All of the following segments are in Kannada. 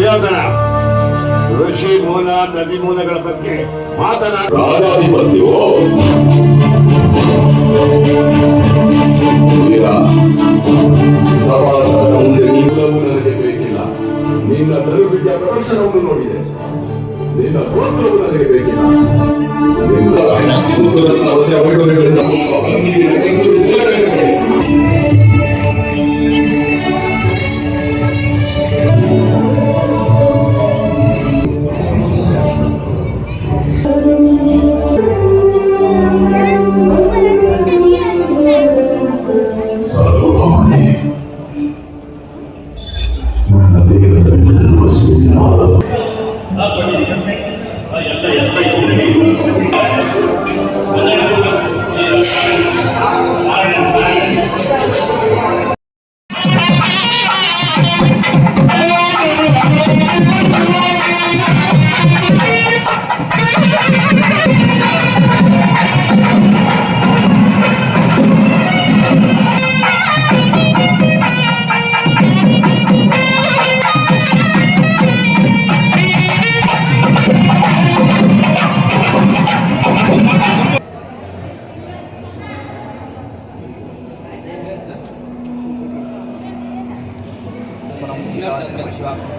ದುರ್ಯೋಧನ ಋಷಿ ಮೂಲ ನದಿ ಮೂಲಗಳ ಬಗ್ಗೆ ರಾಜಾಧಿಪತ್ಯವೋ ಸಭಾಸದರ ಮುಂದೆ ಮೂಲವು ನನಗೆ ಬೇಕಿಲ್ಲ. ನಿನ್ನ ತರುಬಿಟ್ಟಿಯ ಪ್ರದರ್ಶನವನ್ನು ನೋಡಿದೆ. ನಿನ್ನ ಗೋತ್ರವು ನನಗೆ ಬೇಕಿಲ್ಲ. ನಿನ್ನ ವೈಡೂರ್ಯಗಳಿಂದ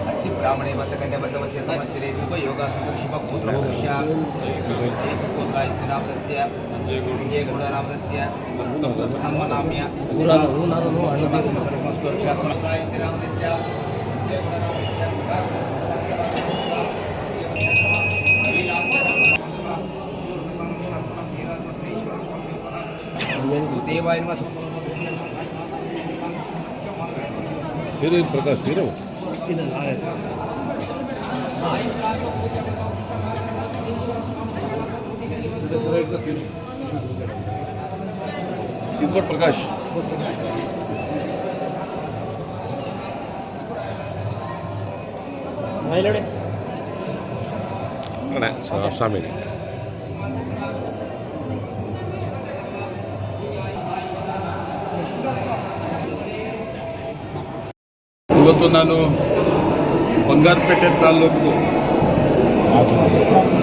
अति ब्राह्मणे बद्धकन्या बद्धवस्य संवत्सरे शुभयोगा शुभपुत्रभविष्य श्रीरामदस्य विजयगौडरामदस्य ब्रह्मनाम्य देवाय नमः प्रकाश प्रकाश स्वामी ಇವತ್ತು ನಾನು ಬಂಗಾರಪೇಟೆ ತಾಲೂಕು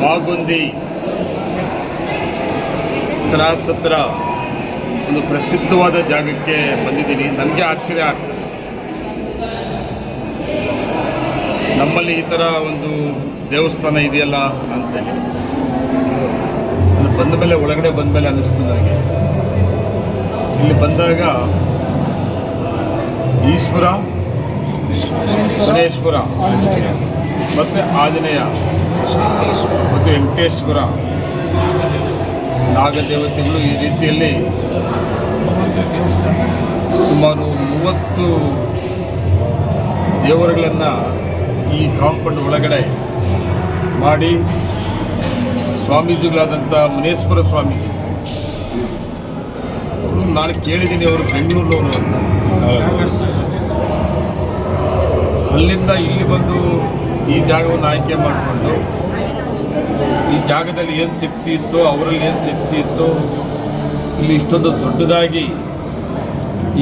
ಮಾಗುಂದಿ ಕ್ರಾಸ್ ಹತ್ರ ಒಂದು ಪ್ರಸಿದ್ಧವಾದ ಜಾಗಕ್ಕೆ ಬಂದಿದ್ದೀನಿ. ನನಗೆ ಆಶ್ಚರ್ಯ ಆಗ್ತದೆ, ನಮ್ಮಲ್ಲಿ ಈ ಥರ ಒಂದು ದೇವಸ್ಥಾನ ಇದೆಯಲ್ಲ ಅಂತೇಳಿ. ಅದು ಬಂದ ಮೇಲೆ ಒಳಗಡೆ ಬಂದ ಮೇಲೆ ಅನ್ನಿಸ್ತು ನನಗೆ. ಇಲ್ಲಿ ಬಂದಾಗ ಈಶ್ವರ, ಶನೇಶ್ವರ ಮತ್ತು ಆಂಜನೇಯ ಮತ್ತು ವೆಂಕಟೇಶ್ವರ ನಾಗದೇವತೆಗಳು ಈ ರೀತಿಯಲ್ಲಿ ಸುಮಾರು 30 ದೇವರುಗಳನ್ನು ಈ ಕಾಂಪೌಂಡ್ ಒಳಗಡೆ ಮಾಡಿ ಸ್ವಾಮೀಜಿಗಳಾದಂಥ ಮುನೇಶ್ವರ ಸ್ವಾಮೀಜಿ ನಾನು ಕೇಳಿದ್ದೀನಿ, ಅವರು ಬೆಂಗಳೂರಿನವರು ಅಂತ. ಅಲ್ಲಿಂದ ಇಲ್ಲಿ ಬಂದು ಈ ಜಾಗವನ್ನು ಆಯ್ಕೆ ಮಾಡಿಕೊಂಡು ಈ ಜಾಗದಲ್ಲಿ ಏನು ಶಕ್ತಿ ಇತ್ತೋ, ಅವರಲ್ಲಿ ಏನು ಶಕ್ತಿ ಇತ್ತೋ, ಇಲ್ಲಿ ಇಷ್ಟೊಂದು ದೊಡ್ಡದಾಗಿ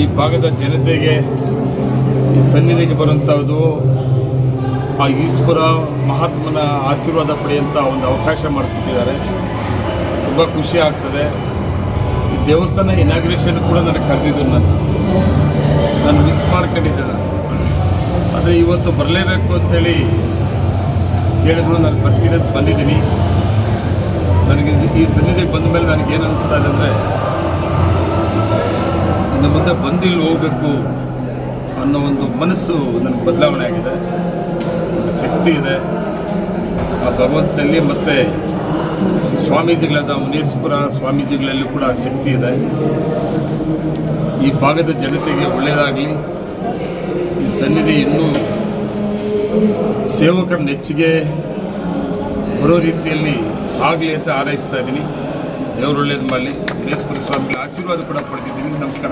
ಈ ಭಾಗದ ಜನತೆಗೆ ಈ ಸನ್ನಿಧಿಗೆ ಬರುವಂಥದ್ದು, ಆ ಈಶ್ವರ ಮಹಾತ್ಮನ ಆಶೀರ್ವಾದ ಪಡೆಯುವಂಥ ಒಂದು ಅವಕಾಶ ಮಾಡಿಕೊಟ್ಟಿದ್ದಾರೆ. ತುಂಬ ಖುಷಿ ಆಗ್ತದೆ. ಈ ದೇವಸ್ಥಾನ ಇನಾಗ್ರೇಷನ್ ಕೂಡ ನನಗೆ ಕರೆದಿದ್ದು, ನಾನು ಮಿಸ್ ಮಾಡ್ಕೊಂಡಿದ್ದೆ. ಆದರೆ ಇವತ್ತು ಬರಲೇಬೇಕು ಅಂತೇಳಿ ಹೇಳಿದ್ರು, ನಾನು ಬಂದಿದ್ದೀನಿ. ನನಗೆ ಈ ಸನ್ನಿಧಿಗೆ ಬಂದ ಮೇಲೆ ನನಗೇನು ಅನ್ನಿಸ್ತಾ ಇದೆ ಅಂದರೆ, ಇನ್ನು ಮುಂದೆ ಬಂದಿಲ್ಲಿ ಹೋಗಬೇಕು ಅನ್ನೋ ಒಂದು ಮನಸ್ಸು ನನಗೆ ಬದಲಾವಣೆ ಆಗಿದೆ. ಒಂದು ಶಕ್ತಿ ಇದೆ ಆ ಭಗವಂತನಲ್ಲಿ, ಮತ್ತು ಸ್ವಾಮೀಜಿಗಳಾದ ಮುನೇಶ್ವರ ಸ್ವಾಮೀಜಿಗಳಲ್ಲಿ ಕೂಡ ಶಕ್ತಿ ಇದೆ. ಈ ಭಾಗದ ಜನತೆಗೆ ಒಳ್ಳೆಯದಾಗಲಿ, ಈ ಸನ್ನಿಧಿ ಇನ್ನೂ ಸೇವಕರ ನೆಚ್ಚಿಗೆ ಬರೋ ರೀತಿಯಲ್ಲಿ ಆಗಲಿ ಅಂತ ಹಾರೈಸ್ತಾ ಇದ್ದೀನಿ. ದೇವರು ಒಳ್ಳೇದು ಮಾಡಲಿ. ಮುನೇಶ್ವರ ಸ್ವಾಮಿಗಳ ಆಶೀರ್ವಾದ ಕೂಡ ಪಡೆದಿದ್ದೀನಿ. ನಮಸ್ಕಾರ.